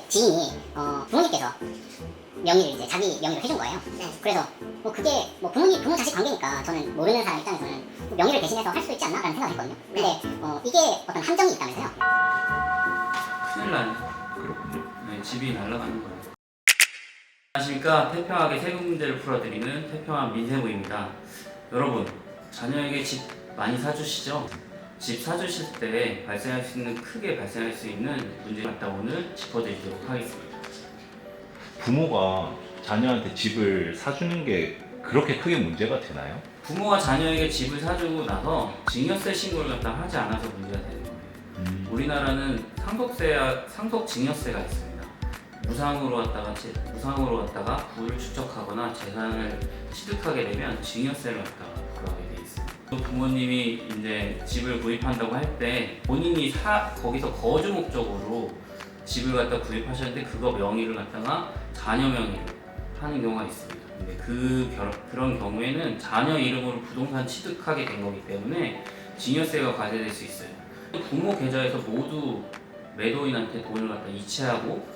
지인이 부모님께서 명의를 이제 자기 명의로 해준 거예요. 네. 그래서 뭐 그게 뭐 부모 자식 관계니까 저는 모르는 사람 입장에서는 명의를 대신해서 할 수 있지 않나라는 생각을 했거든요. 근데 이게 어떤 함정이 있다면서요. 큰일 나네. 그렇군요. 네, 집이 날아가는 거예요. 안녕하십니까. 태평하게 세금 문제를 풀어드리는 태평한 민세부입니다. 여러분, 자녀에게 집 많이 사주시죠? 집 사주실 때 크게 발생할 수 있는 문제를 갖다 오늘 짚어드리도록 하겠습니다. 부모가 자녀한테 집을 사주는 게 그렇게 크게 문제가 되나요? 부모가 자녀에게 집을 사주고 나서 증여세 신고를 갖다 하지 않아서 문제가 되는 거예요. 우리나라는 상속증여세가 있습니다. 무상으로 갖다가 부를 축적하거나 재산을 취득하게 되면 증여세를 갖다가 부과하게 돼 있습니다. 또 부모님이 이제 집을 구입한다고 할 때 본인이 거기서 거주 목적으로 집을 갖다 구입하셨는데 그거 명의를 갖다가 자녀 명의로 하는 경우가 있습니다. 근데 그런 경우에는 자녀 이름으로 부동산 취득하게 된 거기 때문에 증여세가 과세될 수 있어요. 부모 계좌에서 모두 매도인한테 돈을 갖다 이체하고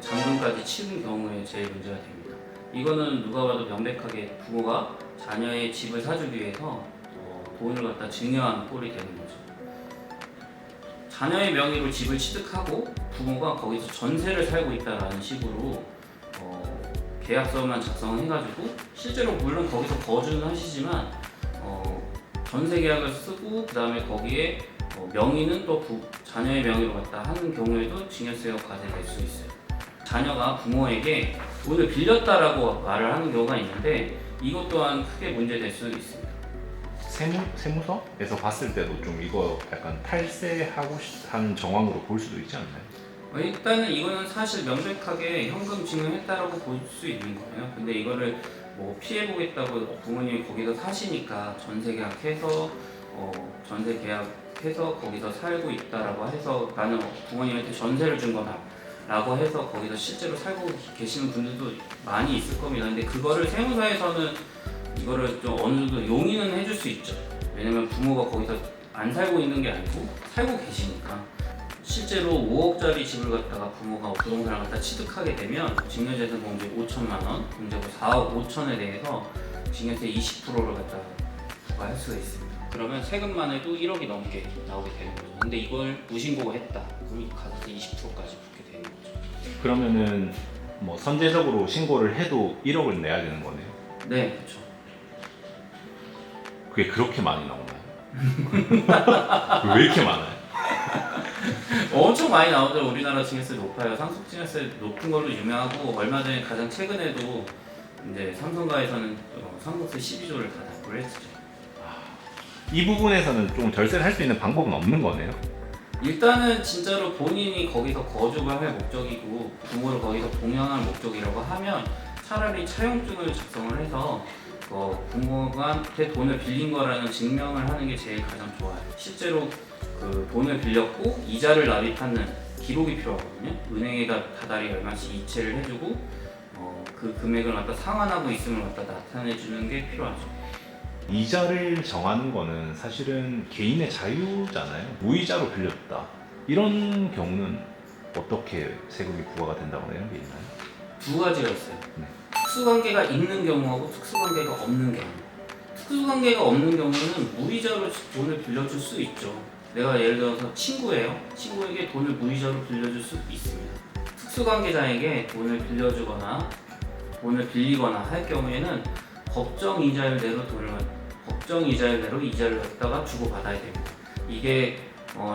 잔금까지 치른 경우에 제일 문제가 됩니다. 이거는 누가 봐도 명백하게 부모가 자녀의 집을 사주기 위해서 돈을 갖다 증여한 꼴이 되는 거죠. 자녀의 명의로 집을 취득하고 부모가 거기서 전세를 살고 있다라는 식으로 계약서만 작성해가지고 실제로 물론 거기서 거주는 하시지만 전세 계약을 쓰고 그 다음에 거기에 명의는 또 자녀의 명의로 갖다 하는 경우에도 증여세가 과세될 수 있어요. 자녀가 부모에게 돈을 빌렸다라고 말을 하는 경우가 있는데 이것 또한 크게 문제될 수 있습니다. 세무서에서 봤을 때도 좀 이거 약간 탈세하고 한 정황으로 볼 수도 있지 않나요? 일단은 이거는 사실 명백하게 현금 증여했다라고 볼 수 있는 거예요. 근데 이거를 뭐 피해보겠다고 부모님이 거기서 사시니까 전세 계약해서 거기서 살고 있다라고 해서 나는 부모님한테 전세를 준 거다 라고 해서 거기서 실제로 살고 계시는 분들도 많이 있을 겁니다. 근데 그거를 세무사에서는 이거를 좀 어느 정도 용인은 해줄 수 있죠. 왜냐면 부모가 거기서 안 살고 있는 게 아니고 살고 계시니까. 실제로 5억짜리 집을 갖다가 부모가 부동산을 갖다 취득하게 되면 증여재산 공제 5천만 원, 공제고 4억 5천에 대해서 증여세 20%를 갖다 부과할 수가 있습니다. 그러면 세금만 해도 1억이 넘게 나오게 되는 거죠. 근데 이걸 무신고가 했다. 그럼 가산세 20%까지 붙게 되는 거죠. 그러면은 뭐 선제적으로 신고를 해도 1억을 내야 되는 거네요. 네, 그렇죠. 그게 그렇게 많이 나오나요? 왜 이렇게 많아요? 엄청 많이 나오죠. 우리나라 증여세 높아요. 상속증여세 높은 걸로 유명하고 얼마 전에 가장 최근에도 이제 삼성가에서는 상속세 12조를 다 납부를 했죠. 이 부분에서는 좀 절세를 할 수 있는 방법은 없는 거네요. 일단은 진짜로 본인이 거기서 거주가 할 목적이고 부모를 거기서 동양할 목적이라고 하면 차라리 차용증을 작성을 해서 부모한테 돈을 빌린 거라는 증명을 하는 게 제일 가장 좋아요. 실제로 그 돈을 빌렸고 이자를 납입하는 기록이 필요하거든요. 은행에다 다달이 얼마씩 이체를 해주고 그 금액을 갖다 상환하고 있음을 갖다 나타내주는 게 필요하죠. 이자를 정하는 거는 사실은 개인의 자유잖아요. 무이자로 빌렸다. 이런 경우는 어떻게 세금이 부과가 된다거나 이런 게 있나요? 두 가지가 있어요. 네. 특수관계가 있는 경우하고 특수관계가 없는 경우. 특수관계가 없는 경우는 무이자로 돈을 빌려줄 수 있죠. 내가 예를 들어서 친구예요. 친구에게 돈을 무이자로 빌려줄 수 있습니다. 특수관계자에게 돈을 빌려주거나 돈을 빌리거나 할 경우에는 법정 이자율대로 이자를 갖다가 주고받아야 됩니다. 이게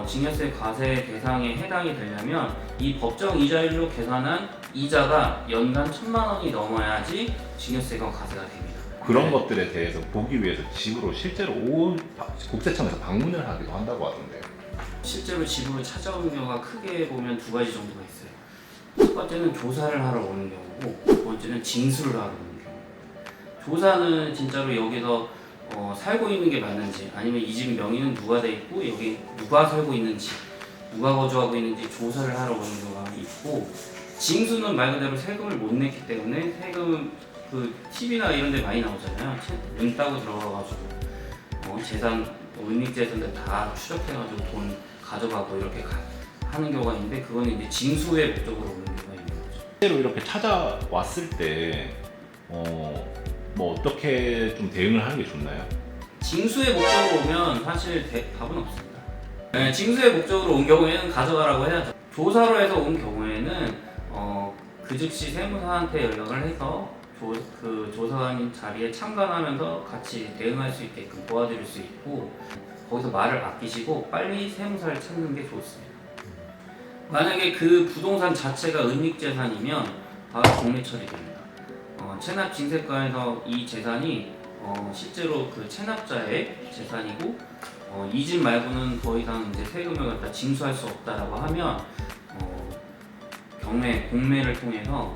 증여세 과세 대상에 해당이 되려면 이 법정 이자율로 계산한 이자가 연간 1,000만 원이 넘어야지 증여세가 과세가 됩니다. 그런 것들에 대해서 보기 위해서 집으로 실제로 국세청에서 방문을 하기도 한다고 하던데요. 실제로 집으로 찾아오는 경우가 크게 보면 두 가지 정도가 있어요. 첫 번째는 조사를 하러 오는 경우고 두 번째는 징수를 하러 오는 경우. 조사는 진짜로 여기서 살고 있는 게 맞는지 아니면 이 집 명의는 누가 돼 있고 여기 누가 살고 있는지 누가 거주하고 있는지 조사를 하러 오는 경우가 있고 징수는 말 그대로 세금을 못 냈기 때문에 세금은 그 TV나 이런 데 많이 나오잖아요. 문 따고 들어가가지고 은닉재산들 다 추적해가지고 돈 가져가고 이렇게 하는 경우가 있는데 그거는 이제 징수의 목적으로 오는 실제로 이렇게 찾아왔을 때 뭐 어떻게 좀 대응을 하는 게 좋나요? 징수의 목적으로 오면 사실 답은 없습니다. 네, 징수의 목적으로 온 경우에는 가져가라고 해야죠. 조사로 해서 온 경우에는 그 즉시 세무사한테 연락을 해서 그 조사관 자리에 참관하면서 같이 대응할 수 있게끔 도와드릴 수 있고, 거기서 말을 아끼시고 빨리 세무사를 찾는 게 좋습니다. 만약에 그 부동산 자체가 은닉재산이면 바로 공매 처리됩니다. 체납 징세과에서 이 재산이 실제로 그 체납자의 재산이고 이 집 말고는 더 이상 이제 세금을 갖다 징수할 수 없다라고 하면 공매를 통해서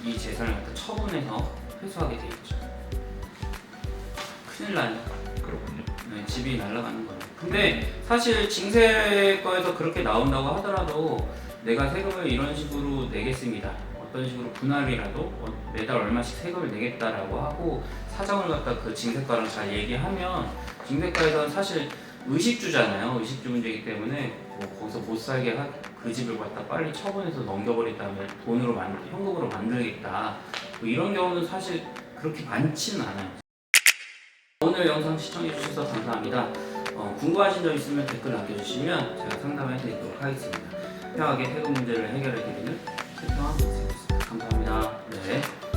이 재산을 갖다 처분해서 회수하게 돼 있죠. 큰일 나요. 그렇군요. 네, 집이 날아가는 거예요. 근데 사실 징세과에서 그렇게 나온다고 하더라도 내가 세금을 이런 식으로 내겠습니다. 어떤 식으로 분할이라도 매달 얼마씩 세금을 내겠다라고 하고 사정을 갖다 그 징세과랑 잘 얘기하면, 징세과에서는 사실 의식주잖아요. 의식주 문제이기 때문에 거기서 못 살게 그 집을 갖다 빨리 처분해서 넘겨버린 다음에 현금으로 만들겠다. 이런 경우는 사실 그렇게 많지는 않아요. 오늘 영상 시청해주셔서 감사합니다. 궁금하신 점 있으면 댓글 남겨주시면 제가 상담해 드리도록 하겠습니다. 편하게 세금 문제를 해결해 드리는 최평한 선생님이었습니다. 감사합니다. 네.